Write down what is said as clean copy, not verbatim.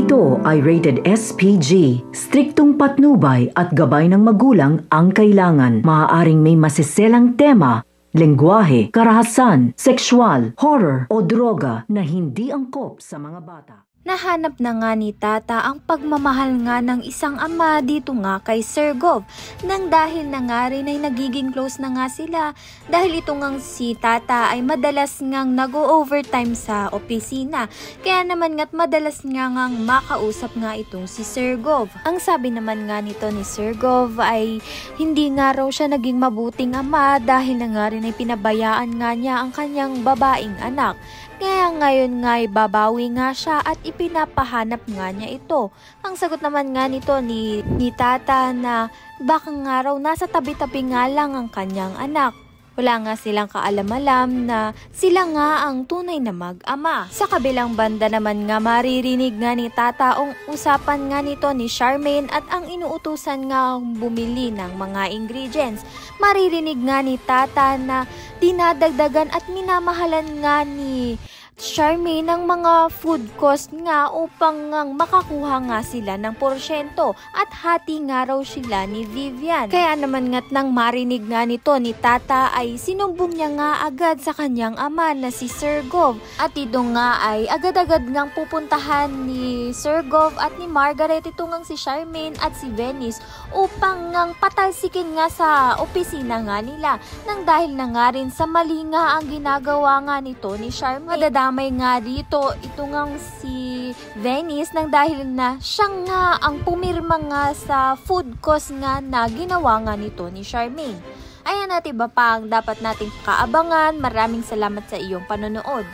Ito ay rated SPG. Striktong patnubay at gabay ng magulang ang kailangan. Maaaring may masiselang tema, lengguwahe, karahasan, sexual, horror o droga na hindi angkop sa mga bata. Nahanap na nga ni Tata ang pagmamahal nga ng isang ama dito nga kay Sir Gov, nang dahil na nga rin ay nagiging close na nga sila dahil ito ngang si Tata ay madalas ngang nag-overtime sa opisina, kaya naman nga't madalas ngang makausap nga itong si Sir Gov. Ang sabi naman nga nito ni Sir Gov ay hindi nga raw siya naging mabuting ama dahil na nga rin ay pinabayaan nga niya ang kanyang babaeng anak. Kaya ngayon nga ay babawi nga siya at ipinapahanap nga niya ito. Ang sagot naman nga nito ni Tata na baka nga raw nasa tabi-tabi nga lang ang kanyang anak. Wala nga silang kaalam-alam na sila nga ang tunay na mag-ama. Sa kabilang banda naman nga maririnig nga ni Tata ang usapan nga nito ni Charmaine at ang inuutusan nga bumili ng mga ingredients. Maririnig nga ni Tata na dinadagdagan at minamahalan nga ni Charmaine ng mga food cost nga upang makakuha nga sila ng porsyento at hati nga raw sila ni Vivian. Kaya naman nga't nang marinig nga nito ni Tata ay sinumbong niya nga agad sa kanyang ama na si Sir Gov at ito nga ay agad-agad ngang pupuntahan ni Sir Gov at ni Margaret ito ngang si Charmaine at si Venice upang patalsikin nga sa opisina nga nila nang dahil na nga rin sa mali nga ang ginagawa nga nito ni Charmaine. May nga dito ito ngang si Venice nang dahil na siya nga ang pumirma nga sa food cost nga na ginawa nga nito ni Charmaine. Ayan at iba pa ang dapat nating kaabangan. Maraming salamat sa iyong panonood.